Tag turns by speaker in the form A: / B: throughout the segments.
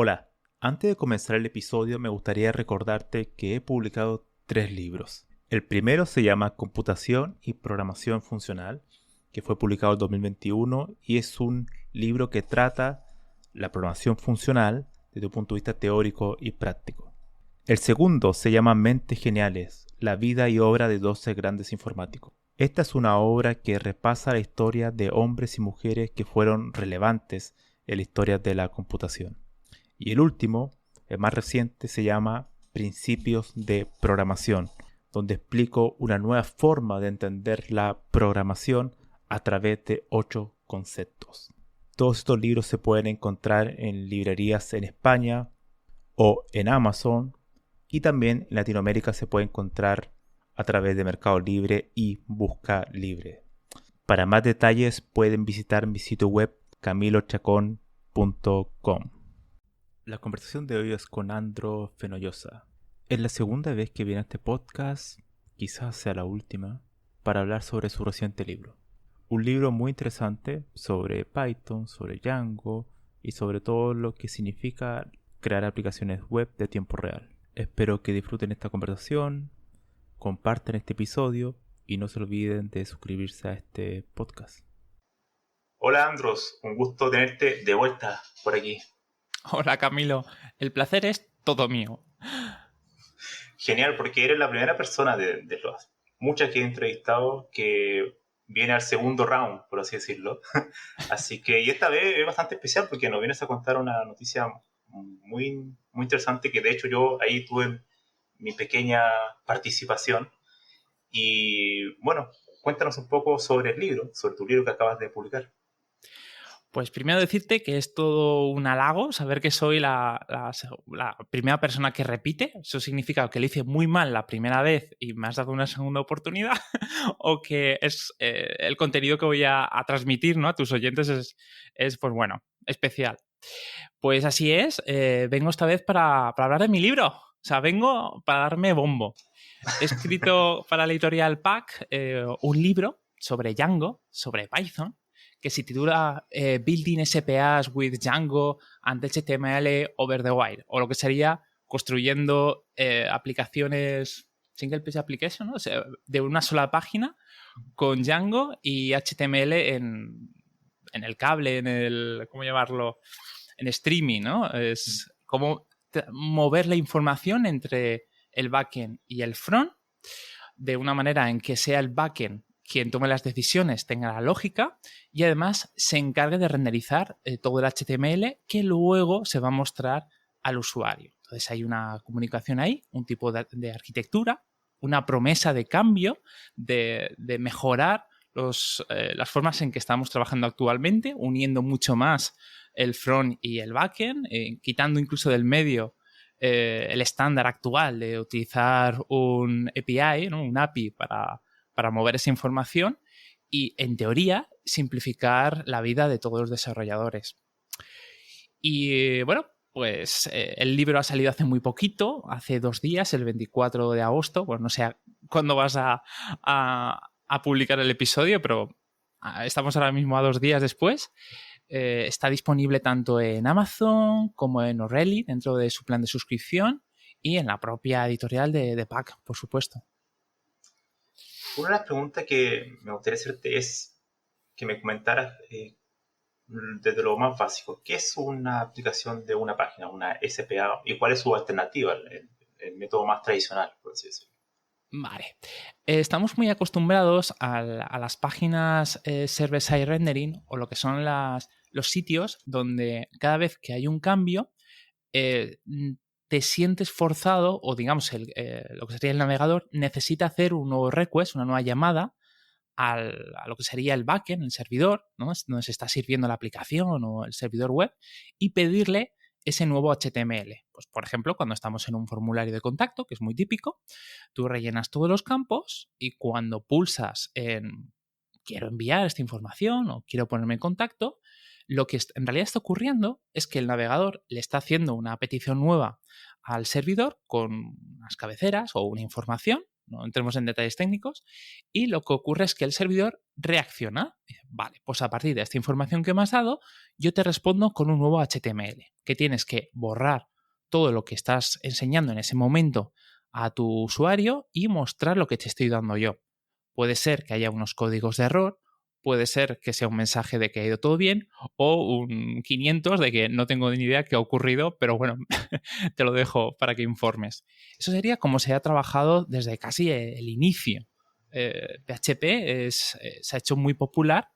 A: Hola, antes de comenzar el episodio me gustaría recordarte que he publicado 3 libros. El primero se llama Computación y Programación Funcional, que fue publicado en 2021 y es un libro que trata la programación funcional desde un punto de vista teórico y práctico. El segundo se llama Mentes Geniales, la vida y obra de 12 grandes informáticos. Esta es una obra que repasa la historia de hombres y mujeres que fueron relevantes en la historia de la computación. Y el último, el más reciente, se llama Principios de Programación, donde explico una nueva forma de entender la programación a través de 8 conceptos. Todos estos libros se pueden encontrar en librerías en España o en Amazon, y también en Latinoamérica se puede encontrar a través de Mercado Libre y Busca Libre. Para más detalles pueden visitar mi sitio web camilochacon.com. La conversación de hoy es con Andro Fenollosa. Es la segunda vez que viene a este podcast, quizás sea la última, para hablar sobre su reciente libro. Un libro muy interesante sobre Python, sobre Django y sobre todo lo que significa crear aplicaciones web de tiempo real. Espero que disfruten esta conversación, compartan este episodio y no se olviden de suscribirse a este podcast. Hola Andros, un gusto tenerte de vuelta por aquí.
B: Hola Camilo, el placer es todo mío.
A: Genial, porque eres la primera persona de las muchas que he entrevistado que viene al segundo round, por así decirlo. Así que, y esta vez es bastante especial porque nos vienes a contar una noticia muy, muy interesante que de hecho yo ahí tuve mi pequeña participación. Y bueno, cuéntanos un poco sobre el libro, sobre tu libro que acabas de publicar.
B: Pues primero decirte que es todo un halago saber que soy la primera persona que repite. Eso significa que lo hice muy mal la primera vez y me has dado una segunda oportunidad o que es el contenido que voy a transmitir, ¿no?, a tus oyentes es, pues bueno, especial. Pues así es, vengo esta vez para hablar de mi libro. O sea, vengo para darme bombo. He escrito para la editorial PAC un libro sobre Django, sobre Python, que se titula Building SPAs with Django and HTML over the wire, o lo que sería construyendo aplicaciones single page application, ¿no? O sea, de una sola página con Django y HTML en el cable, en el, ¿cómo llamarlo?, en streaming, ¿no? Es como mover la información entre el backend y el front de una manera en que sea el backend quien tome las decisiones, tenga la lógica y además se encargue de renderizar todo el HTML que luego se va a mostrar al usuario. Entonces hay una comunicación ahí, un tipo de arquitectura, una promesa de cambio, de mejorar las formas en que estamos trabajando actualmente, uniendo mucho más el front y el backend, quitando incluso del medio el estándar actual de utilizar un API, ¿no?, un API para mover esa información y, en teoría, simplificar la vida de todos los desarrolladores. Y bueno, pues el libro ha salido hace muy poquito, hace 2 días, el 24 de agosto. Bueno, no sé cuándo vas a publicar el episodio, pero estamos ahora mismo a 2 días después. Está disponible tanto en Amazon como en O'Reilly dentro de su plan de suscripción y en la propia editorial de PAC, por supuesto.
A: Una de las preguntas que me gustaría hacerte es que me comentaras desde lo más básico, ¿qué es una aplicación de una página, una SPA, y cuál es su alternativa, el método más tradicional, por así decirlo?
B: Vale. Estamos muy acostumbrados a las páginas server-side rendering, o lo que son los sitios donde cada vez que hay un cambio te sientes forzado, o digamos lo que sería el navegador necesita hacer un nuevo request, una nueva llamada a lo que sería el backend, el servidor, ¿no?, donde se está sirviendo la aplicación o el servidor web, y pedirle ese nuevo HTML. Pues, por ejemplo, cuando estamos en un formulario de contacto, que es muy típico, tú rellenas todos los campos y cuando pulsas en quiero enviar esta información o quiero ponerme en contacto, lo que en realidad está ocurriendo es que el navegador le está haciendo una petición nueva al servidor con unas cabeceras o una información, no entremos en detalles técnicos, y lo que ocurre es que el servidor reacciona. Dice, vale, pues a partir de esta información que me has dado, yo te respondo con un nuevo HTML, que tienes que borrar todo lo que estás enseñando en ese momento a tu usuario y mostrar lo que te estoy dando yo. Puede ser que haya unos códigos de error, puede ser que sea un mensaje de que ha ido todo bien o un 500 de que no tengo ni idea qué ha ocurrido, pero bueno, te lo dejo para que informes. Eso sería como se ha trabajado desde casi el inicio. PHP se ha hecho muy popular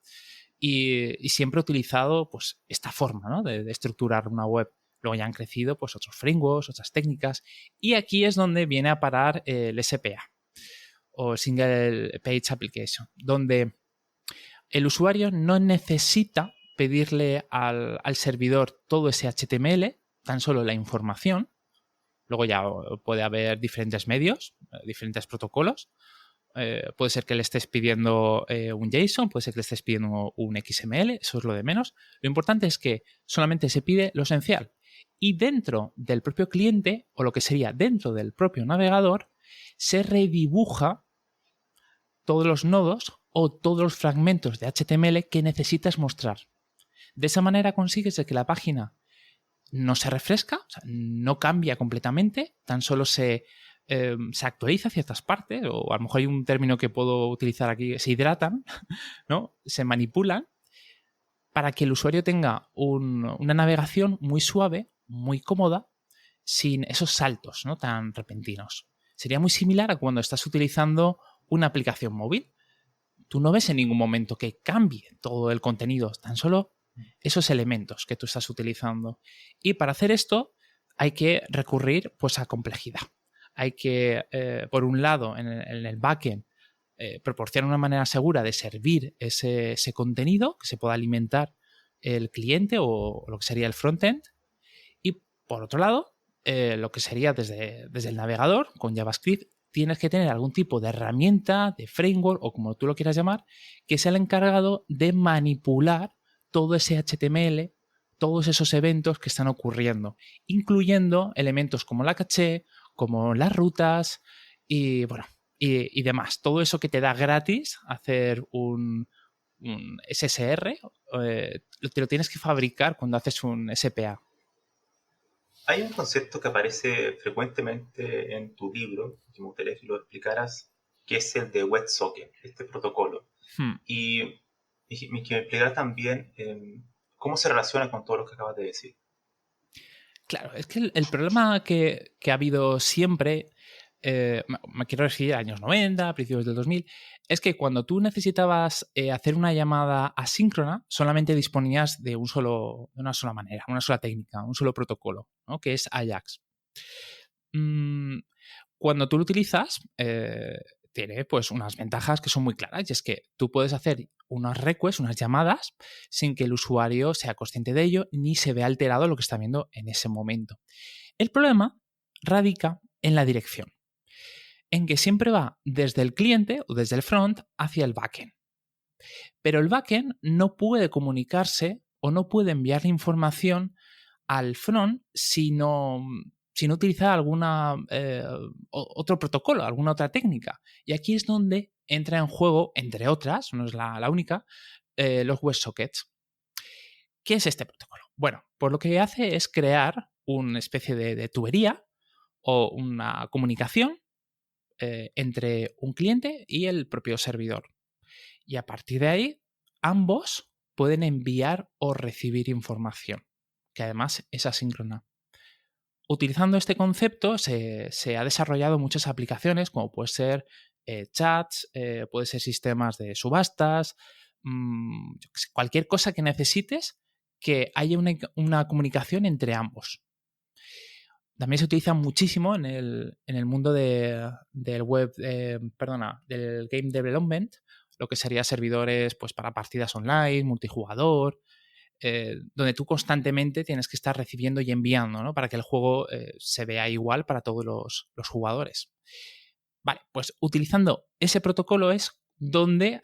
B: y siempre ha utilizado pues, esta forma, ¿no? de estructurar una web. Luego ya han crecido pues, otros frameworks, otras técnicas, y aquí es donde viene a parar el SPA o Single Page Application, donde el usuario no necesita pedirle al servidor todo ese HTML, tan solo la información. Luego ya puede haber diferentes medios, diferentes protocolos. Puede ser que le estés pidiendo un JSON, puede ser que le estés pidiendo un XML, eso es lo de menos. Lo importante es que solamente se pide lo esencial. Y dentro del propio cliente, o lo que sería dentro del propio navegador, se redibuja todos los nodos o todos los fragmentos de HTML que necesitas mostrar. De esa manera consigues que la página no se refresca, o sea, no cambia completamente, tan solo se actualiza ciertas partes, o a lo mejor hay un término que puedo utilizar aquí, se hidratan, ¿no? Se manipulan para que el usuario tenga una navegación muy suave, muy cómoda, sin esos saltos, ¿no? tan repentinos. Sería muy similar a cuando estás utilizando una aplicación móvil. Tú no ves en ningún momento que cambie todo el contenido, tan solo esos elementos que tú estás utilizando. Y para hacer esto hay que recurrir pues, a complejidad. Hay que, por un lado, en el backend, proporcionar una manera segura de servir ese contenido, que se pueda alimentar el cliente o lo que sería el frontend. Y por otro lado, lo que sería desde el navegador, con JavaScript, tienes que tener algún tipo de herramienta, de framework o como tú lo quieras llamar, que sea el encargado de manipular todo ese HTML, todos esos eventos que están ocurriendo, incluyendo elementos como la caché, como las rutas y, bueno, y demás. Todo eso que te da gratis hacer un SSR, te lo tienes que fabricar cuando haces un SPA.
A: Hay un concepto que aparece frecuentemente en tu libro, que me gustaría que lo explicaras, que es el de WebSocket, este protocolo. Y que me explicaras también cómo se relaciona con todo lo que acabas de decir.
B: Claro, es que el problema que ha habido siempre, me quiero referir a años 90, principios del 2000, es que cuando tú necesitabas hacer una llamada asíncrona, solamente disponías de una sola manera, una sola técnica, un solo protocolo, ¿no? Que es AJAX. Cuando tú lo utilizas, tiene pues unas ventajas que son muy claras, y es que tú puedes hacer unas requests, unas llamadas, sin que el usuario sea consciente de ello ni se vea alterado lo que está viendo en ese momento. El problema radica en la dirección, en que siempre va desde el cliente o desde el front hacia el backend. Pero el backend no puede comunicarse o no puede enviar la información al front si no utilizar otro protocolo, alguna otra técnica. Y aquí es donde entra en juego, entre otras, no es la única, los WebSockets. ¿Qué es este protocolo? Bueno, pues lo que hace es crear una especie de tubería o una comunicación entre un cliente y el propio servidor. Y a partir de ahí, ambos pueden enviar o recibir información, que además es asíncrona. Utilizando este concepto se ha desarrollado muchas aplicaciones, como puede ser chats, puede ser sistemas de subastas, cualquier cosa que necesites que haya una comunicación entre ambos. También se utiliza muchísimo en el mundo del web, del game development, lo que sería servidores pues, para partidas online, multijugador, donde tú constantemente tienes que estar recibiendo y enviando, ¿no? Para que el juego se vea igual para todos los jugadores. Vale, pues utilizando ese protocolo es donde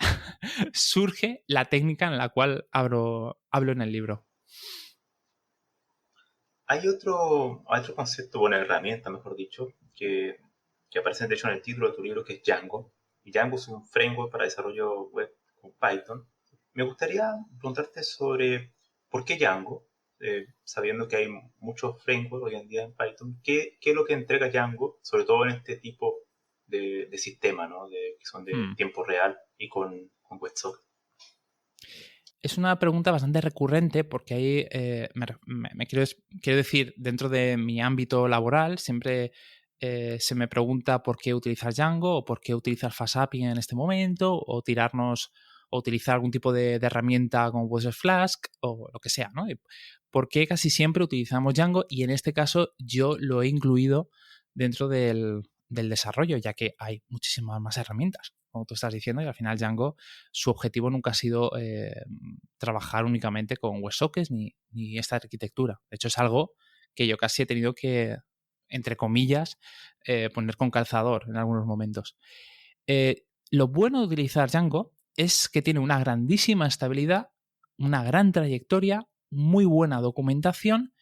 B: surge la técnica en la cual hablo en el libro.
A: Hay otro concepto, una herramienta, mejor dicho, que que aparece de hecho en el título de tu libro, que es Django. Y Django es un framework para desarrollo web con Python. Me gustaría preguntarte sobre por qué Django, sabiendo que hay muchos frameworks hoy en día en Python. ¿Qué es lo que entrega Django, sobre todo en este tipo de sistema, ¿no? Que son de tiempo real y con WebSocket?
B: Es una pregunta bastante recurrente porque ahí me quiero decir, dentro de mi ámbito laboral, siempre se me pregunta por qué utilizar Django o por qué utilizar FastAPI en este momento o utilizar algún tipo de herramienta como puede ser Flask o lo que sea, ¿no? ¿Por qué casi siempre utilizamos Django? Y en este caso yo lo he incluido dentro del desarrollo, ya que hay muchísimas más herramientas, como tú estás diciendo, y al final Django, su objetivo nunca ha sido trabajar únicamente con WebSockets ni esta arquitectura. De hecho, es algo que yo casi he tenido que, entre comillas, poner con calzador en algunos momentos. Lo bueno de utilizar Django es que tiene una grandísima estabilidad, una gran trayectoria, muy buena documentación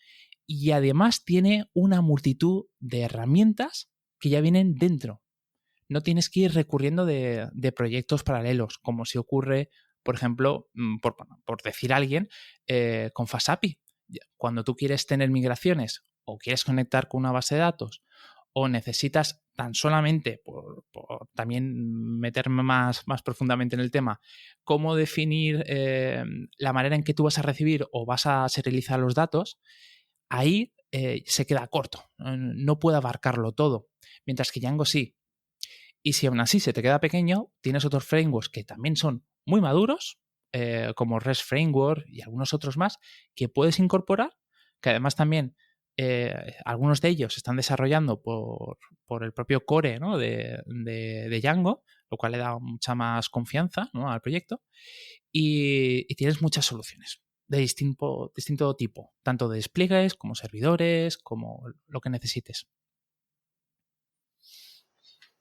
B: y además tiene una multitud de herramientas que ya vienen dentro. No tienes que ir recurriendo de proyectos paralelos, como si ocurre, por ejemplo, por decir a alguien, con FastAPI. Cuando tú quieres tener migraciones o quieres conectar con una base de datos o necesitas tan solamente, por también meterme más profundamente en el tema, cómo definir la manera en que tú vas a recibir o vas a serializar los datos, ahí se queda corto, no puede abarcarlo todo, mientras que Django sí. Y si aún así se te queda pequeño, tienes otros frameworks que también son muy maduros, como REST Framework y algunos otros más, que puedes incorporar, que además también algunos de ellos se están desarrollando por el propio core, ¿no? de Django, lo cual le da mucha más confianza, ¿no? al proyecto, y tienes muchas soluciones de distinto tipo, tanto de despliegues como servidores, como lo que necesites.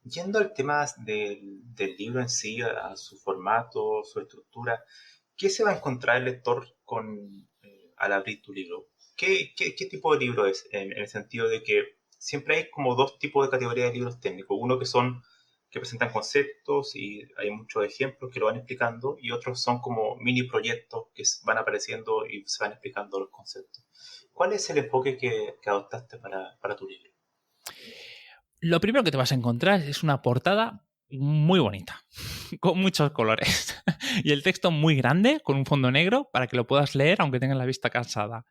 A: Yendo al tema del libro en sí, a su formato, su estructura, ¿qué se va a encontrar el lector al abrir tu libro? ¿Qué tipo de libro es? En el sentido de que siempre hay como dos tipos de categorías de libros técnicos. Uno que presentan conceptos y hay muchos ejemplos que lo van explicando, y otros son como mini proyectos que van apareciendo y se van explicando los conceptos. ¿Cuál es el enfoque que adoptaste para tu libro?
B: Lo primero que te vas a encontrar es una portada muy bonita, con muchos colores. Y el texto muy grande, con un fondo negro, para que lo puedas leer aunque tengas la vista cansada.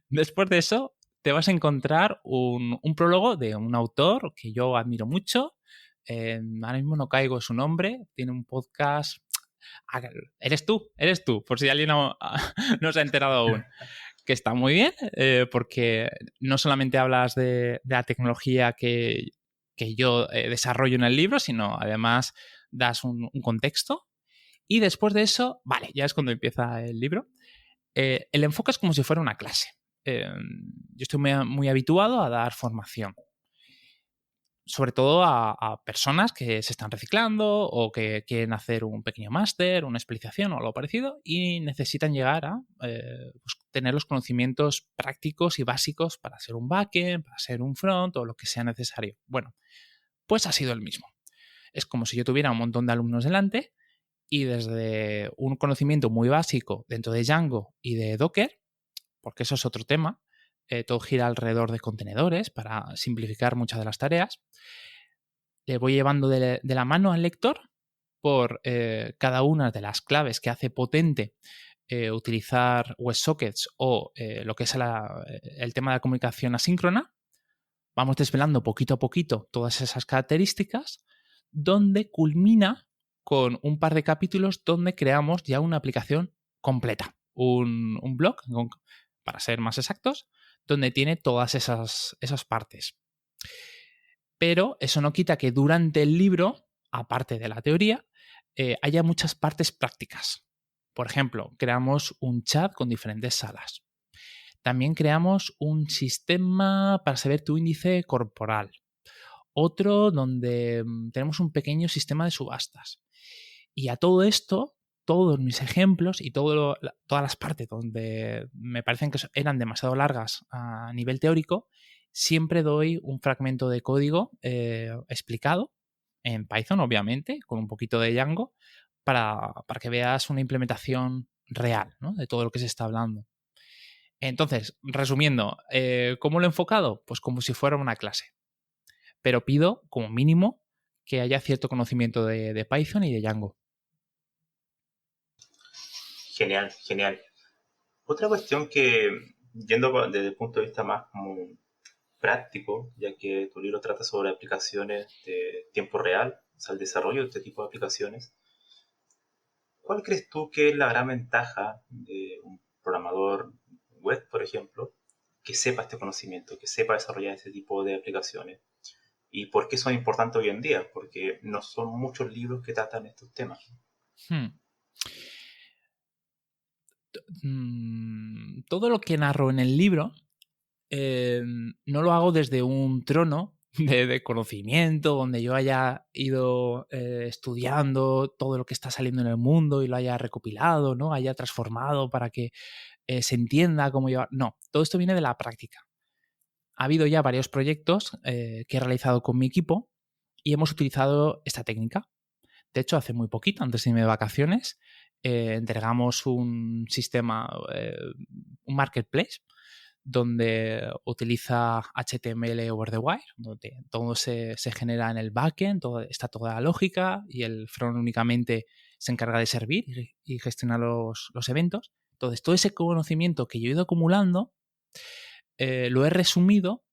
B: Después de eso, te vas a encontrar un prólogo de un autor que yo admiro mucho. Ahora mismo no caigo en su nombre. Tiene un podcast. Eres tú, por si alguien no se ha enterado aún. Que está muy bien, porque no solamente hablas de la tecnología que yo desarrollo en el libro, sino además das un contexto. Y después de eso, vale, ya es cuando empieza el libro. El enfoque es como si fuera una clase. Yo estoy muy habituado a dar formación, sobre todo a personas que se están reciclando o que quieren hacer un pequeño máster, una especialización o algo parecido y necesitan llegar a pues, tener los conocimientos prácticos y básicos para ser un backend, para ser un front o lo que sea necesario. Bueno, pues ha sido el mismo. Es como si yo tuviera un montón de alumnos delante y desde un conocimiento muy básico dentro de Django y de Docker, porque eso es otro tema, todo gira alrededor de contenedores para simplificar muchas de las tareas, le voy llevando de la mano al lector por cada una de las claves que hace potente utilizar WebSockets o lo que es el tema de la comunicación asíncrona. Vamos desvelando poquito a poquito todas esas características, donde culmina con un par de capítulos donde creamos ya una aplicación completa, un blog, para ser más exactos, donde tiene todas esas partes. Pero eso no quita que durante el libro, aparte de la teoría, haya muchas partes prácticas. Por ejemplo, creamos un chat con diferentes salas. También creamos un sistema para saber tu índice corporal. Otro donde tenemos un pequeño sistema de subastas. Y a todo esto, todos mis ejemplos y todas las partes donde me parecen que eran demasiado largas a nivel teórico, siempre doy un fragmento de código explicado en Python, obviamente, con un poquito de Django, para que veas una implementación real, ¿no?, de todo lo que se está hablando. Entonces, resumiendo, ¿cómo lo he enfocado? Pues como si fuera una clase. Pero pido, como mínimo, que haya cierto conocimiento de Python y de Django.
A: Genial, genial. Otra cuestión que, desde el punto de vista más como práctico, ya que tu libro trata sobre aplicaciones de tiempo real, o sea, el desarrollo de este tipo de aplicaciones, ¿cuál crees tú que es la gran ventaja de un programador web, por ejemplo, que sepa este conocimiento, que sepa desarrollar este tipo de aplicaciones? ¿Y por qué son importantes hoy en día? Porque no son muchos libros que tratan estos temas.
B: Todo lo que narro en el libro no lo hago desde un trono de conocimiento, donde yo haya ido estudiando todo lo que está saliendo en el mundo y lo haya recopilado, ¿no?, haya transformado para que se entienda cómo llevar. No, todo esto viene de la práctica. Ha habido ya varios proyectos que he realizado con mi equipo y hemos utilizado esta técnica. De hecho, hace muy poquito, antes de irme de vacaciones, entregamos un sistema, un marketplace, donde utiliza HTML over the wire, donde todo se genera en el backend, está toda la lógica y el front únicamente se encarga de servir y gestionar los eventos. Entonces, todo ese conocimiento que yo he ido acumulando lo he resumido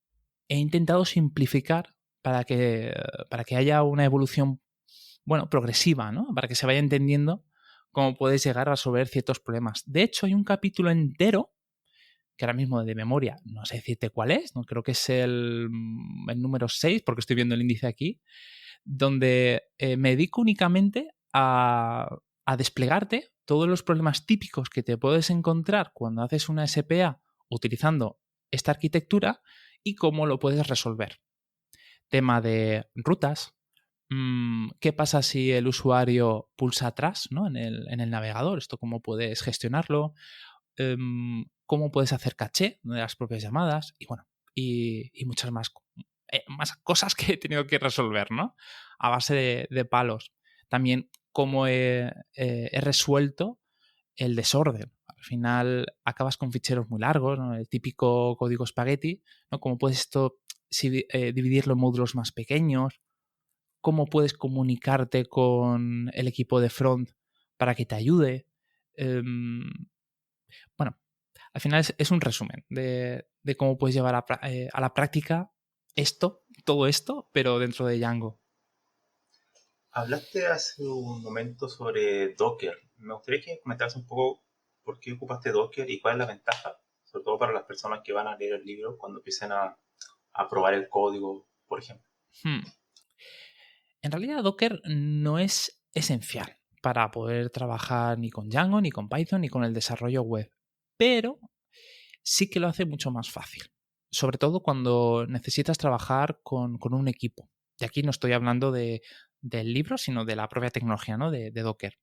B: e intentado simplificar para que haya una evolución, bueno, progresiva, ¿no?, para que se vaya entendiendo cómo puedes llegar a resolver ciertos problemas. De hecho, hay un capítulo entero que ahora mismo de memoria no sé decirte cuál es, no creo que es el número 6, porque estoy viendo el índice aquí, donde me dedico únicamente a desplegarte todos los problemas típicos que te puedes encontrar cuando haces una SPA utilizando esta arquitectura y cómo lo puedes resolver. Tema de rutas. ¿Qué pasa si el usuario pulsa atrás, ¿no?, en el navegador? ¿Esto cómo puedes gestionarlo? Cómo puedes hacer caché de las propias llamadas y bueno, y muchas más cosas que he tenido que resolver, ¿no?, a base de palos. También cómo he resuelto el desorden. Al final acabas con ficheros muy largos, ¿no?, el típico código espagueti, ¿no? Cómo puedes esto dividirlo en módulos más pequeños, cómo puedes comunicarte con el equipo de front para que te ayude. Bueno, al final es un resumen de cómo puedes llevar a la práctica todo esto, pero dentro de Django.
A: Hablaste hace un momento sobre Docker. Me gustaría que comentaras un poco por qué ocupaste Docker y cuál es la ventaja, sobre todo para las personas que van a leer el libro cuando empiecen a probar el código, por ejemplo.
B: En realidad, Docker no es esencial para poder trabajar ni con Django, ni con Python, ni con el desarrollo web, pero sí que lo hace mucho más fácil, sobre todo cuando necesitas trabajar con un equipo. Y aquí no estoy hablando del libro, sino de la propia tecnología, ¿no?, de Docker.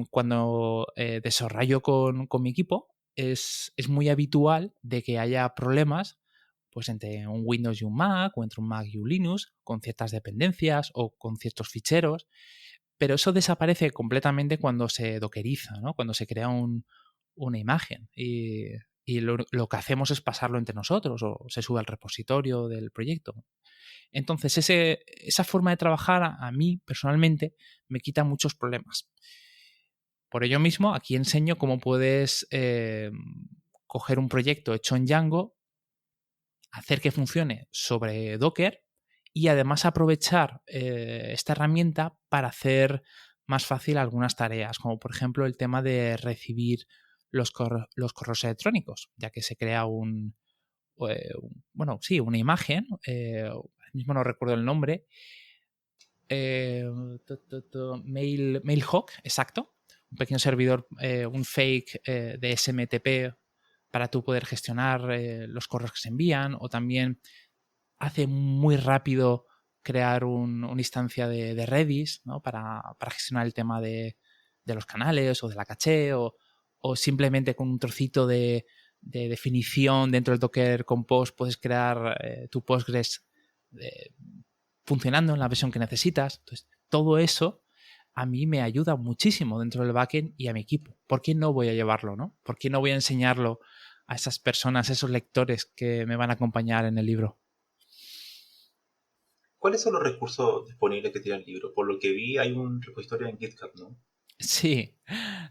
B: Cuando desarrollo con mi equipo, es muy habitual de que haya problemas pues entre un Windows y un Mac, o entre un Mac y un Linux, con ciertas dependencias o con ciertos ficheros, pero eso desaparece completamente cuando se dockeriza, ¿no?, cuando se crea una imagen y lo que hacemos es pasarlo entre nosotros o se sube al repositorio del proyecto. Entonces, esa forma de trabajar a mí, personalmente, me quita muchos problemas. Por ello mismo, aquí enseño cómo puedes coger un proyecto hecho en Django, hacer que funcione sobre Docker y además aprovechar esta herramienta para hacer más fácil algunas tareas, como por ejemplo el tema de recibir los correos electrónicos, ya que se crea una imagen, mismo no recuerdo el nombre, Mailhawk, exacto, un pequeño servidor, un fake de SMTP para tú poder gestionar los correos que se envían, o también hace muy rápido crear una instancia de Redis, ¿no?, para gestionar el tema de los canales o de la caché, o simplemente con un trocito de de definición dentro del Docker Compose, puedes crear tu Postgres funcionando en la versión que necesitas. Entonces, todo eso a mí me ayuda muchísimo dentro del backend y a mi equipo. ¿Por qué no voy a llevarlo, no? ¿Por qué no voy a enseñarlo a esas personas, a esos lectores que me van a acompañar en el libro?
A: ¿Cuáles son los recursos disponibles que tiene el libro? Por lo que vi, hay un repositorio en GitHub, ¿no?
B: Sí,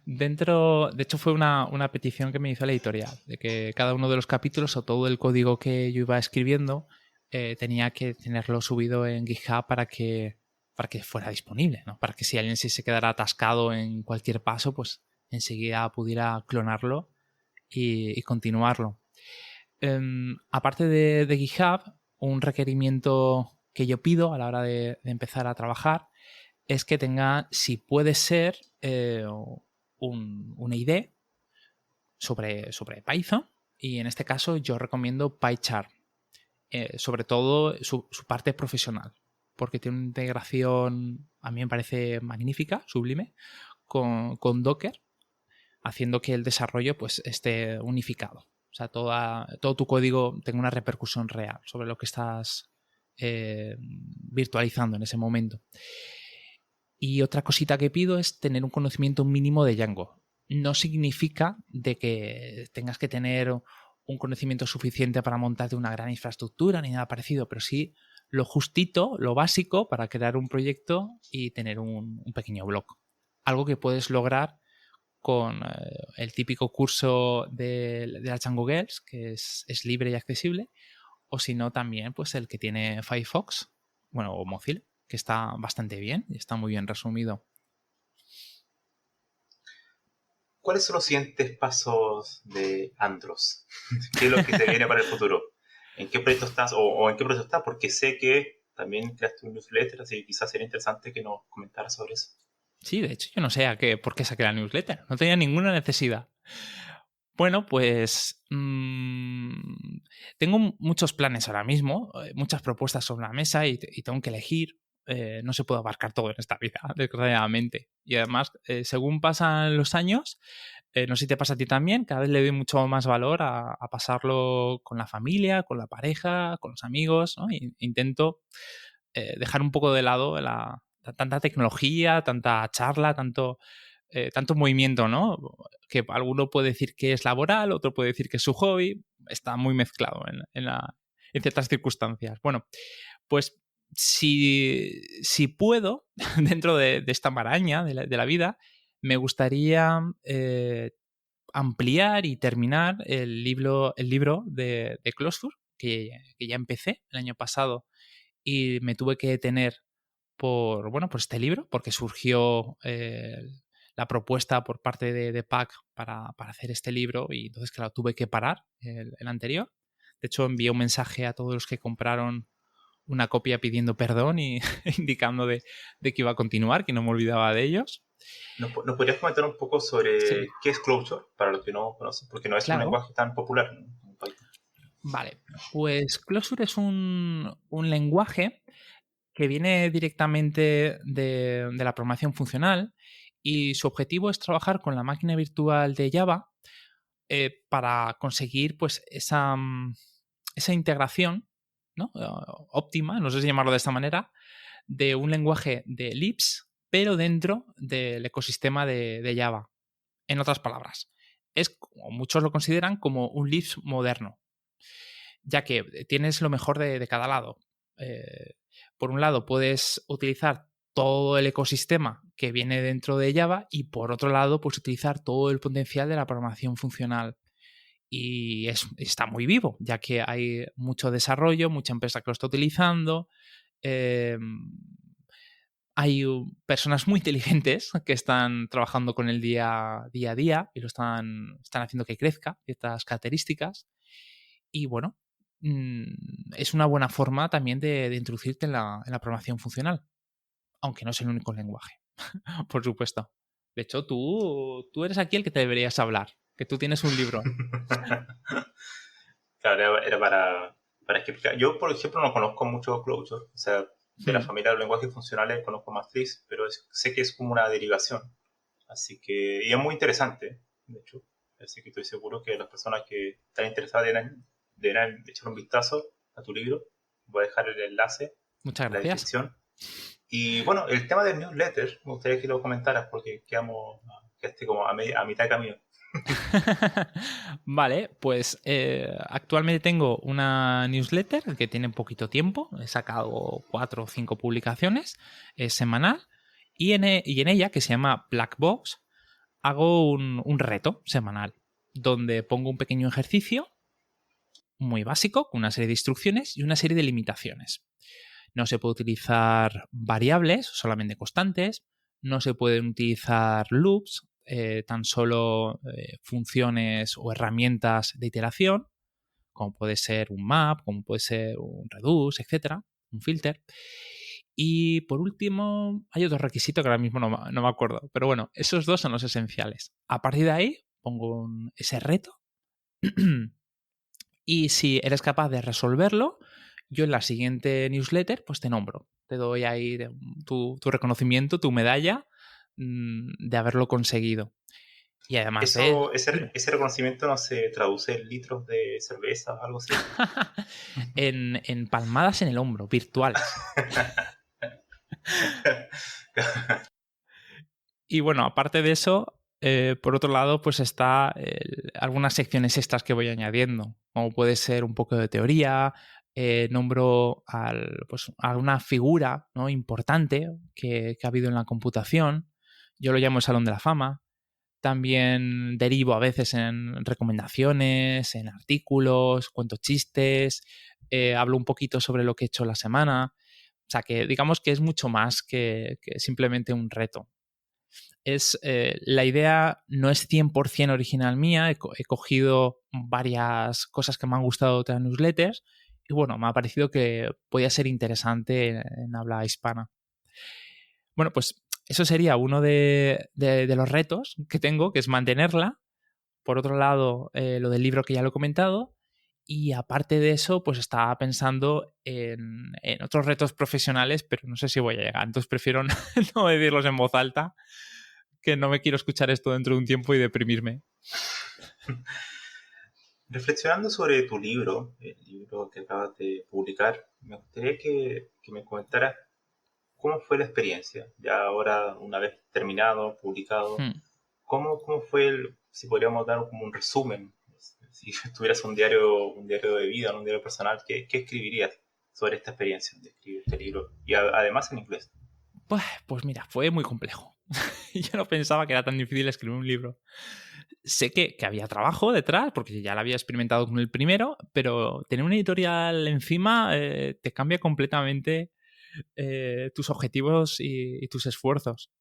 B: de hecho fue una petición que me hizo la editorial, de que cada uno de los capítulos o todo el código que yo iba escribiendo tenía que tenerlo subido en GitHub para que fuera disponible, ¿no? Para que si alguien se quedara atascado en cualquier paso, pues enseguida pudiera clonarlo y continuarlo. Aparte de GitHub, un requerimiento que yo pido a la hora de empezar a trabajar es que tenga, si puede ser, una IDE sobre Python, y en este caso yo recomiendo PyCharm, sobre todo su parte profesional, porque tiene una integración, a mí me parece magnífica, sublime, con Docker, haciendo que el desarrollo pues esté unificado. O sea, todo tu código tenga una repercusión real sobre lo que estás virtualizando en ese momento. Y otra cosita que pido es tener un conocimiento mínimo de Django. No significa de que tengas que tener un conocimiento suficiente para montarte una gran infraestructura ni nada parecido, pero sí lo justito, lo básico para crear un proyecto y tener un pequeño blog. Algo que puedes lograr con el típico curso de la Django Girls, que es libre y accesible, o si no también pues el que tiene Firefox, bueno, o Mozilla, que está bastante bien y está muy bien resumido.
A: ¿Cuáles son los siguientes pasos de Andros? ¿Qué es lo que se viene para el futuro? ¿En qué proyecto estás o en qué proyecto estás? Porque sé que también creaste un newsletter, así que quizás sería interesante que nos comentaras sobre eso.
B: Sí, de hecho, yo no sé por qué saqué la newsletter. No tenía ninguna necesidad. Bueno, pues tengo muchos planes ahora mismo, muchas propuestas sobre la mesa y tengo que elegir. No se puede abarcar todo en esta vida, desgraciadamente. Y además, según pasan los años, no sé si te pasa a ti también, cada vez le doy mucho más valor a pasarlo con la familia, con la pareja, con los amigos, ¿no? Intento dejar un poco de lado tanta tecnología, tanta charla, tanto movimiento, ¿no? Que alguno puede decir que es laboral, otro puede decir que es su hobby, está muy mezclado en ciertas circunstancias. Bueno, pues si puedo, dentro de esta maraña de la vida, me gustaría ampliar y terminar el libro de Closure, que ya empecé el año pasado y me tuve que detener por este libro, porque surgió la propuesta por parte de PAC para hacer este libro y entonces, claro, tuve que parar el anterior. De hecho, envié un mensaje a todos los que compraron una copia pidiendo perdón y indicando de que iba a continuar, que no me olvidaba de ellos.
A: ¿Nos podrías comentar un poco sobre
B: Sí,
A: qué es Clojure, para los que no conocen? Porque no es un
B: claro.
A: lenguaje tan popular, ¿no? En Python.
B: Vale, pues Closure es un lenguaje que viene directamente de la programación funcional y su objetivo es trabajar con la máquina virtual de Java para conseguir pues esa integración, ¿no? Óptima, no sé si llamarlo de esta manera, de un lenguaje de Lisp, pero dentro del ecosistema de Java. En otras palabras, es, como muchos lo consideran, como un Lisp moderno, ya que tienes lo mejor de cada lado. Por un lado, puedes utilizar todo el ecosistema que viene dentro de Java y por otro lado, puedes utilizar todo el potencial de la programación funcional. Y está muy vivo, ya que hay mucho desarrollo, mucha empresa que lo está utilizando. Eh, Hay personas muy inteligentes que están trabajando con el día a día y lo están haciendo que crezca, ciertas características. Y bueno, es una buena forma también de introducirte en la programación funcional, aunque no es el único lenguaje, por supuesto. De hecho, tú eres aquí el que te deberías hablar, que tú tienes un libro.
A: Claro, era para explicar. Yo, por ejemplo, no conozco mucho Clojure. O sea, de la
B: Hmm.
A: familia de los lenguajes funcionales conozco más Lisp, pero sé que es como una derivación. Así que, y es muy interesante, de hecho. Así que estoy seguro que las personas que están interesadas deberán echar un vistazo a tu libro. Voy a dejar el enlace
B: Muchas
A: en la
B: gracias.
A: descripción. Y bueno, el tema del newsletter, me gustaría que lo comentaras porque quedaste como a mitad de camino.
B: Vale, pues actualmente tengo una newsletter que tiene poquito tiempo. He sacado 4 o 5 publicaciones, es semanal. Y en ella, que se llama Black Box, hago un reto semanal donde pongo un pequeño ejercicio muy básico con una serie de instrucciones y una serie de limitaciones. No se puede utilizar variables, solamente constantes. No se pueden utilizar loops, tan solo funciones o herramientas de iteración, como puede ser un map, como puede ser un reduce, etcétera, un filter. Y por último, hay otro requisito que ahora mismo no me acuerdo, pero bueno, esos dos son los esenciales. A partir de ahí pongo ese reto y si eres capaz de resolverlo, yo en la siguiente newsletter pues te nombro. Te doy ahí tu reconocimiento, tu medalla de haberlo conseguido. Y además de...
A: Ese reconocimiento no se traduce en litros de cerveza o algo así.
B: en palmadas en el hombro, virtuales. Y bueno, aparte de eso, por otro lado, pues está algunas secciones extras que voy añadiendo, como puede ser un poco de teoría, nombro a una figura, ¿no?, importante que ha habido en la computación. Yo lo llamo el Salón de la Fama. También derivo a veces en recomendaciones, en artículos, cuento chistes, hablo un poquito sobre lo que he hecho la semana. O sea, que digamos que es mucho más que simplemente un reto. La idea no es 100% original mía, he cogido varias cosas que me han gustado de otras newsletters y bueno, me ha parecido que podía ser interesante en habla hispana. Bueno, pues eso sería uno de los retos que tengo, que es mantenerla. Por otro lado, lo del libro que ya lo he comentado. Y aparte de eso, pues estaba pensando en otros retos profesionales, pero no sé si voy a llegar. Entonces prefiero no decirlos en voz alta, que no me quiero escuchar esto dentro de un tiempo y deprimirme.
A: Reflexionando sobre tu libro, el libro que acabas de publicar, me gustaría que me comentaras cómo fue la experiencia. Ya ahora, una vez terminado, publicado, ¿cómo fue si podríamos dar como un resumen? Si tuvieras un diario de vida, un diario personal, ¿qué escribirías sobre esta experiencia de escribir este libro? Y además en inglés.
B: Pues mira, fue muy complejo. Yo no pensaba que era tan difícil escribir un libro. Sé que había trabajo detrás, porque ya lo había experimentado con el primero, pero tener una editorial encima te cambia completamente tus objetivos y tus esfuerzos.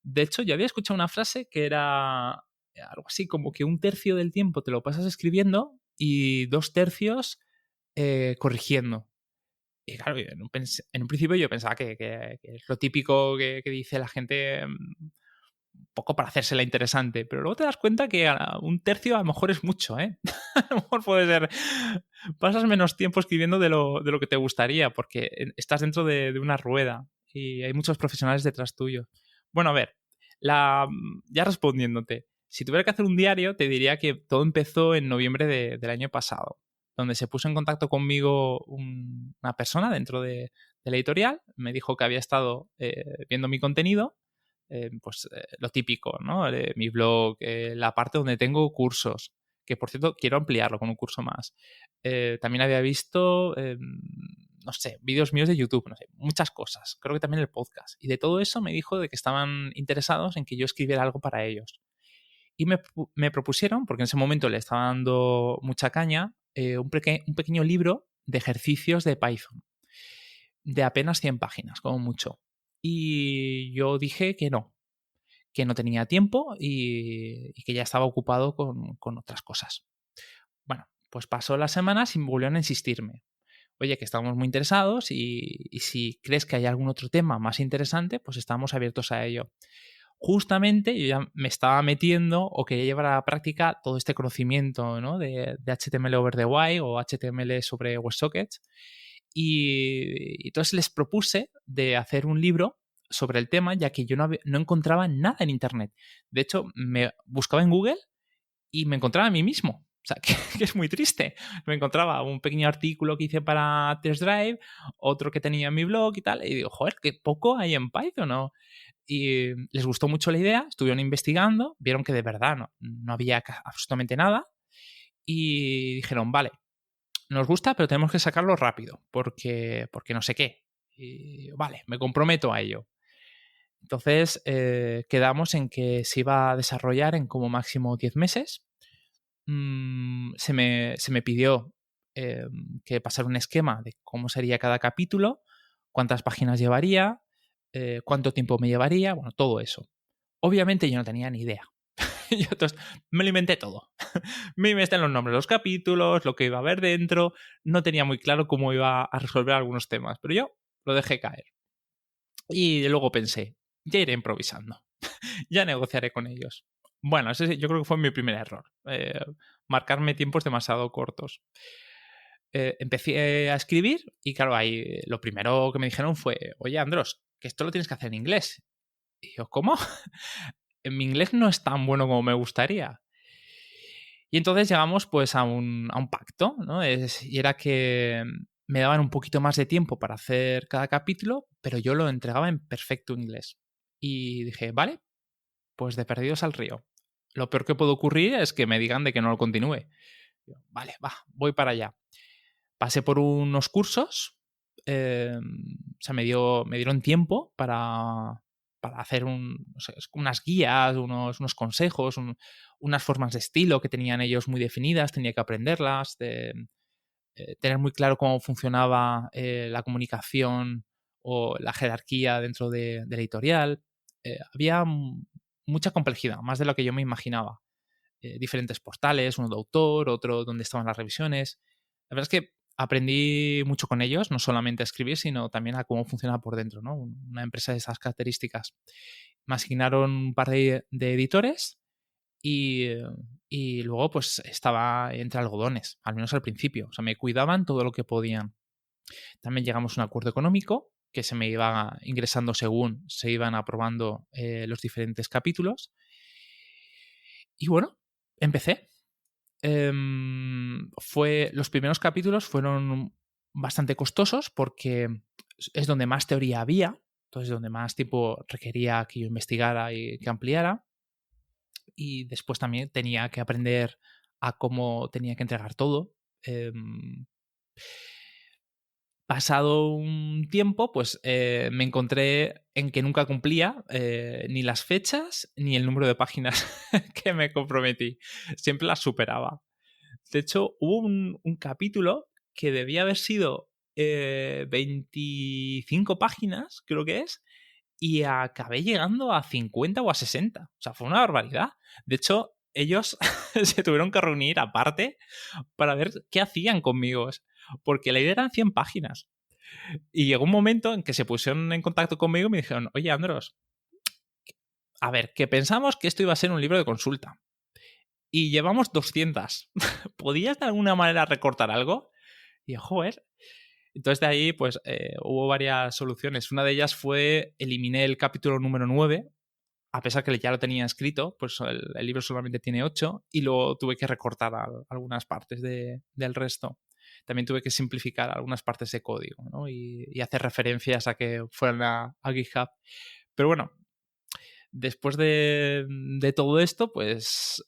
B: De hecho, yo había escuchado una frase que era algo así como que 1/3 del tiempo te lo pasas escribiendo y 2/3 corrigiendo. Y claro, en un principio yo pensaba que es lo típico que dice la gente, un poco para hacérsela interesante, pero luego te das cuenta que 1/3 a lo mejor es mucho, ¿eh? A lo mejor puede ser... Pasas menos tiempo escribiendo de lo que te gustaría, porque estás dentro de una rueda y hay muchos profesionales detrás tuyo. Bueno, a ver, ya respondiéndote, si tuviera que hacer un diario, te diría que todo empezó en noviembre del año pasado, donde se puso en contacto conmigo una persona dentro de la editorial, me dijo que había estado viendo mi contenido, lo típico, ¿no? Mi blog, la parte donde tengo cursos, que por cierto quiero ampliarlo con un curso más. También había visto, no sé, vídeos míos de YouTube, no sé, muchas cosas. Creo que también el podcast. Y de todo eso me dijo de que estaban interesados en que yo escribiera algo para ellos. Y me propusieron, porque en ese momento le estaba dando mucha caña, un pequeño libro de ejercicios de Python, de apenas 100 páginas, como mucho. Y yo dije que no tenía tiempo y que ya estaba ocupado con otras cosas. Bueno, pues pasó las semanas y me volvieron a insistirme. Oye, que estamos muy interesados y si crees que hay algún otro tema más interesante, pues estamos abiertos a ello. Justamente yo ya me estaba metiendo o quería llevar a la práctica todo este conocimiento, ¿no?, de HTML over the wire o HTML sobre WebSockets. Y entonces les propuse de hacer un libro sobre el tema, ya que yo no encontraba nada en Internet. De hecho, me buscaba en Google y me encontraba a mí mismo. O sea, que es muy triste. Me encontraba un pequeño artículo que hice para Test Drive, otro que tenía en mi blog y tal, y digo, joder, qué poco hay en Python, ¿no? Y les gustó mucho la idea, estuvieron investigando, vieron que de verdad no había absolutamente nada, y dijeron, vale, nos gusta, pero tenemos que sacarlo rápido, porque no sé qué. Y vale, me comprometo a ello. Entonces quedamos en que se iba a desarrollar en como máximo 10 meses. Se me pidió que pasara un esquema de cómo sería cada capítulo, cuántas páginas llevaría, cuánto tiempo me llevaría, bueno, todo eso. Obviamente yo no tenía ni idea. Yo entonces me lo inventé todo. Me inventé los nombres de los capítulos, lo que iba a haber dentro. No tenía muy claro cómo iba a resolver algunos temas, pero yo lo dejé caer. Y luego pensé, ya iré improvisando. Ya negociaré con ellos. Bueno, ese yo creo que fue mi primer error. Marcarme tiempos demasiado cortos. Empecé a escribir y claro, ahí lo primero que me dijeron fue, oye, Andros, que esto lo tienes que hacer en inglés. Y yo, ¿cómo? En mi inglés no es tan bueno como me gustaría. Y entonces llegamos pues a un pacto, ¿no? Y era que me daban un poquito más de tiempo para hacer cada capítulo, pero yo lo entregaba en perfecto inglés. Y dije, vale, pues de perdidos al río. Lo peor que puede ocurrir es que me digan de que no lo continúe. Yo, vale, va, voy para allá. Pasé por unos cursos, o sea, me dieron tiempo para hacer no sé, unas guías, unos consejos, unas formas de estilo que tenían ellos muy definidas, tenía que aprenderlas, tener muy claro cómo funcionaba la comunicación o la jerarquía dentro de la editorial. Había mucha complejidad, más de lo que yo me imaginaba. Diferentes portales, uno de autor, otro donde estaban las revisiones. La verdad es que aprendí mucho con ellos, no solamente a escribir, sino también a cómo funciona por dentro, ¿no? Una empresa de esas características. Me asignaron un par de editores y, y luego pues estaba entre algodones, al menos al principio. O sea, me cuidaban todo lo que podían. También llegamos a un acuerdo económico que se me iba ingresando según se iban aprobando los diferentes capítulos. Y bueno, empecé. Los primeros capítulos fueron bastante costosos porque es donde más teoría había, entonces donde más tiempo requería que yo investigara y que ampliara. Y después también tenía que aprender a cómo tenía que entregar todo. Pasado un tiempo, pues me encontré en que nunca cumplía ni las fechas ni el número de páginas que me comprometí. Siempre las superaba. De hecho, hubo un capítulo que debía haber sido 25 páginas, creo que es, y acabé llegando a 50 o a 60. O sea, fue una barbaridad. De hecho, ellos se tuvieron que reunir aparte para ver qué hacían conmigo, porque la idea eran 100 páginas. Y llegó un momento en que se pusieron en contacto conmigo y me dijeron, oye, Andros, a ver, que pensamos que esto iba a ser un libro de consulta. Y llevamos 200. ¿Podías de alguna manera recortar algo? Y yo, joder. Entonces de ahí pues hubo varias soluciones. Una de ellas fue eliminé el capítulo número 9, a pesar que ya lo tenía escrito, pues el libro solamente tiene 8 y luego tuve que recortar algunas partes del resto. También tuve que simplificar algunas partes de código, ¿no? y hacer referencias a que fueran a GitHub. Pero bueno, después de todo esto, pues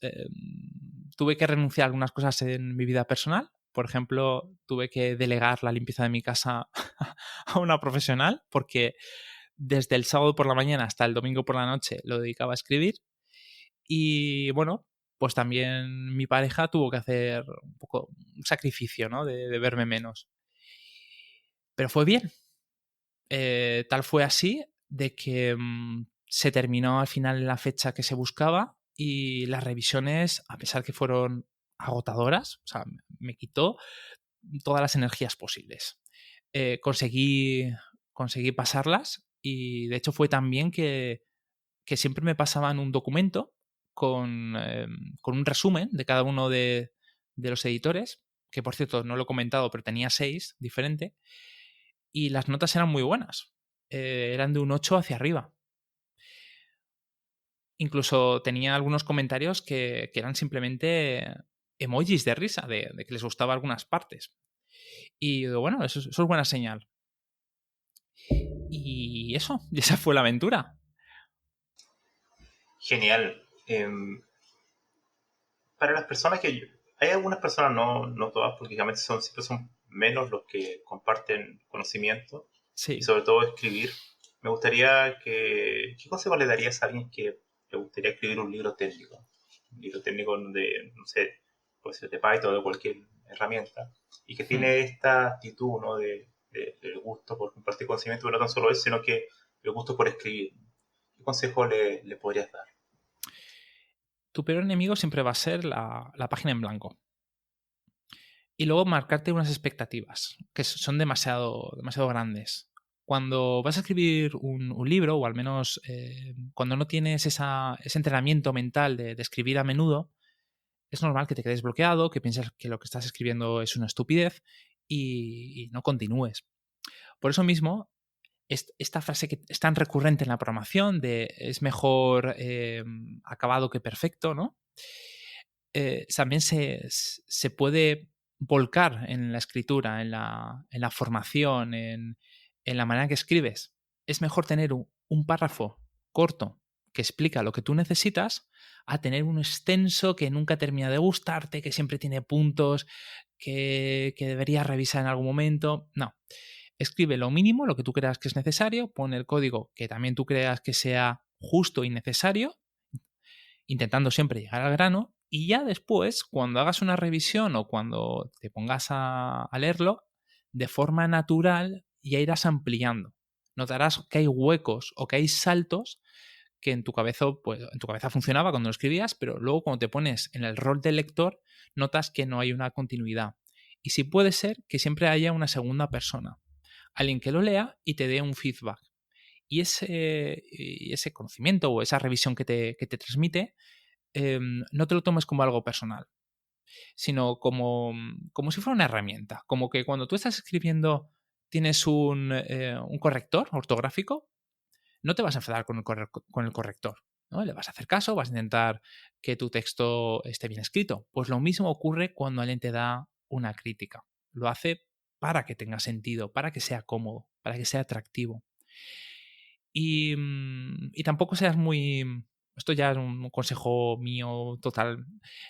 B: tuve que renunciar a algunas cosas en mi vida personal. Por ejemplo, tuve que delegar la limpieza de mi casa a una profesional porque desde el sábado por la mañana hasta el domingo por la noche lo dedicaba a escribir. Y bueno, pues también mi pareja tuvo que hacer un poco un sacrificio, ¿no? De verme menos. Pero fue bien. Tal fue así de que se terminó al final en la fecha que se buscaba y las revisiones, a pesar que fueron agotadoras, o sea, me quitó todas las energías posibles. Conseguí pasarlas y de hecho fue también que siempre me pasaban un documento con un resumen de cada uno de los editores, que por cierto no lo he comentado, pero tenía 6 diferente, y las notas eran muy buenas. Eran de un 8 hacia arriba. incluso tenía algunos comentarios que eran simplemente emojis de risa, de que les gustaba algunas partes. Y bueno, eso es buena señal. Y eso, y esa fue la aventura.
A: Genial. Para las personas que... Hay algunas personas, no todas, porque realmente siempre son menos los que comparten conocimiento y
B: Sí.
A: sobre todo escribir. Me gustaría ¿qué consejo le darías a alguien que le gustaría escribir un libro técnico? Un libro técnico de, no sé, puede ser de Python o de cualquier herramienta, y que tiene esta actitud, ¿no? del gusto por compartir conocimiento, pero no tan solo eso, sino que el gusto por escribir. ¿Qué consejo le podrías dar?
B: Tu peor enemigo siempre va a ser la página en blanco. Y luego marcarte unas expectativas que son demasiado grandes. Cuando vas a escribir un libro, o al menos cuando no tienes ese entrenamiento mental de escribir a menudo, es normal que te quedes bloqueado, que pienses que lo que estás escribiendo es una estupidez y no continúes. Por eso mismo, esta frase que es tan recurrente en la programación de es mejor acabado que perfecto, ¿no? También se puede volcar en la escritura, en la formación, en la manera que escribes. Es mejor tener un párrafo corto que explica lo que tú necesitas a tener un extenso que nunca termina de gustarte, que siempre tiene puntos, que deberías revisar en algún momento. No. Escribe lo mínimo, lo que tú creas que es necesario, pon el código que también tú creas que sea justo y necesario, intentando siempre llegar al grano, y ya después, cuando hagas una revisión o cuando te pongas a leerlo, de forma natural ya irás ampliando. Notarás que hay huecos o que hay saltos que en tu cabeza, pues, en tu cabeza funcionaba cuando lo escribías, pero luego cuando te pones en el rol del lector, notas que no hay una continuidad. Y si puede ser que siempre haya una segunda persona, alguien que lo lea y te dé un feedback. Y ese conocimiento o esa revisión que te transmite, no te lo tomes como algo personal, sino como si fuera una herramienta. Como que cuando tú estás escribiendo tienes un corrector ortográfico, no te vas a enfadar con el corrector, ¿no? Le vas a hacer caso, vas a intentar que tu texto esté bien escrito. Pues lo mismo ocurre cuando alguien te da una crítica. Lo hace para que tenga sentido, para que sea cómodo, para que sea atractivo. Y tampoco seas muy... Esto ya es un consejo mío total.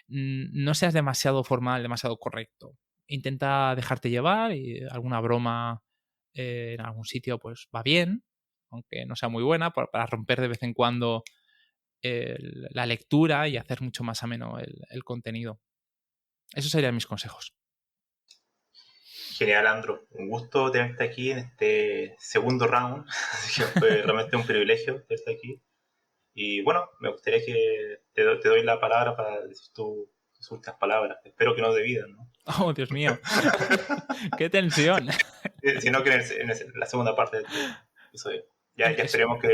B: No seas demasiado formal, demasiado correcto. Intenta dejarte llevar y alguna broma en algún sitio pues va bien, aunque no sea muy buena, para romper de vez en cuando la lectura y hacer mucho más ameno el contenido. Esos serían mis consejos.
A: Genial, Andro. Un gusto tenerte aquí en este segundo round. Así que fue realmente un privilegio tenerte aquí. Y bueno, me gustaría que te doy la palabra para decir tus últimas palabras. Espero que no de vida, ¿no?
B: Oh, Dios mío. ¡Qué tensión!
A: Sino que en la segunda parte de este episodio. Ya esperemos que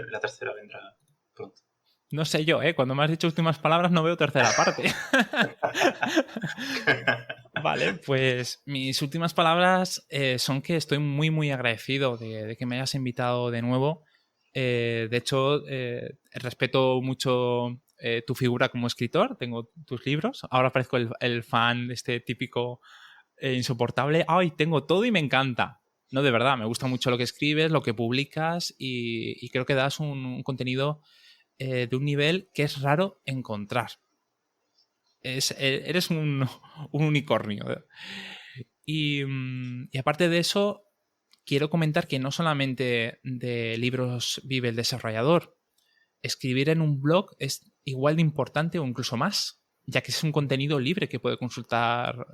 A: la tercera vendrá pronto.
B: No sé yo, ¿eh? Cuando me has dicho últimas palabras no veo tercera parte. Vale, pues mis últimas palabras son que estoy muy agradecido de que me hayas invitado de nuevo. De hecho, respeto mucho tu figura como escritor. Tengo tus libros. Ahora parezco el fan este típico insoportable. ¡Ay, tengo todo y me encanta! No, de verdad, me gusta mucho lo que escribes, lo que publicas y creo que das un contenido de un nivel que es raro encontrar. Eres un unicornio. Y aparte de eso, quiero comentar que no solamente de libros vive el desarrollador. Escribir en un blog es igual de importante o incluso más, ya que es un contenido libre que puede consultar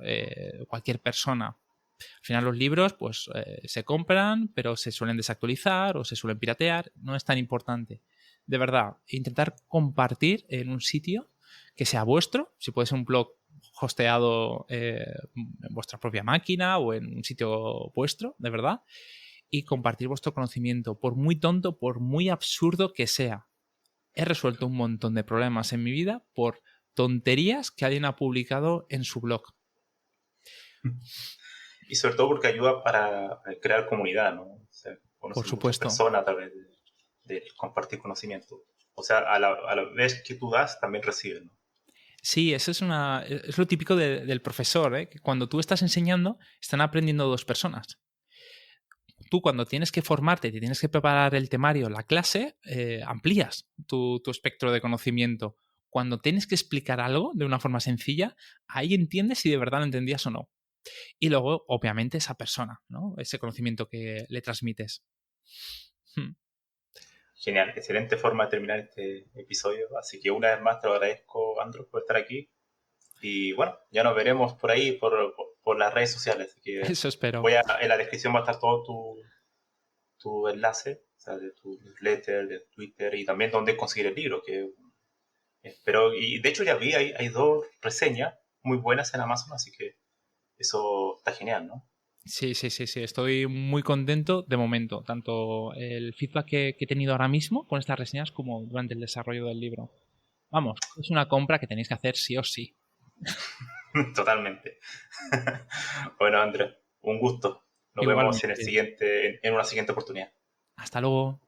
B: cualquier persona. Al final los libros pues se compran, pero se suelen desactualizar o se suelen piratear. No es tan importante. De verdad, intentar compartir en un sitio que sea vuestro, si puede ser un blog hosteado en vuestra propia máquina o en un sitio vuestro, de verdad, y compartir vuestro conocimiento, por muy tonto, por muy absurdo que sea. He resuelto un montón de problemas en mi vida por tonterías que alguien ha publicado en su blog.
A: Y sobre todo porque ayuda para crear comunidad, ¿no? O sea,
B: Por
A: conocer muchas
B: supuesto.
A: personas a través de compartir conocimiento. O sea, a la vez que tú das, también recibes, ¿no?
B: Sí, eso es lo típico del profesor, ¿eh? Que cuando tú estás enseñando, están aprendiendo dos personas. Tú cuando tienes que formarte, te tienes que preparar el temario, la clase, amplías tu espectro de conocimiento. Cuando tienes que explicar algo de una forma sencilla, ahí entiendes si de verdad lo entendías o no. Y luego, obviamente, esa persona, ¿no? Ese conocimiento que le transmites.
A: Genial, excelente forma de terminar este episodio. Así que una vez más te lo agradezco, Andrew, por estar aquí. Y bueno, ya nos veremos por ahí, por las redes sociales. Así que
B: Eso espero.
A: en la descripción va a estar todo tu enlace, o sea, de tu newsletter, de Twitter y también dónde conseguir el libro. Que espero, y de hecho ya vi, hay dos reseñas muy buenas en Amazon, así que eso está genial, ¿no?
B: Sí, sí, sí, sí. Estoy muy contento de momento. Tanto el feedback que he tenido ahora mismo con estas reseñas como durante el desarrollo del libro. Vamos, es una compra que tenéis que hacer sí o sí.
A: Totalmente. Bueno, Andrés, un gusto. Nos vemos en
B: Igualmente.
A: en una siguiente oportunidad.
B: Hasta luego.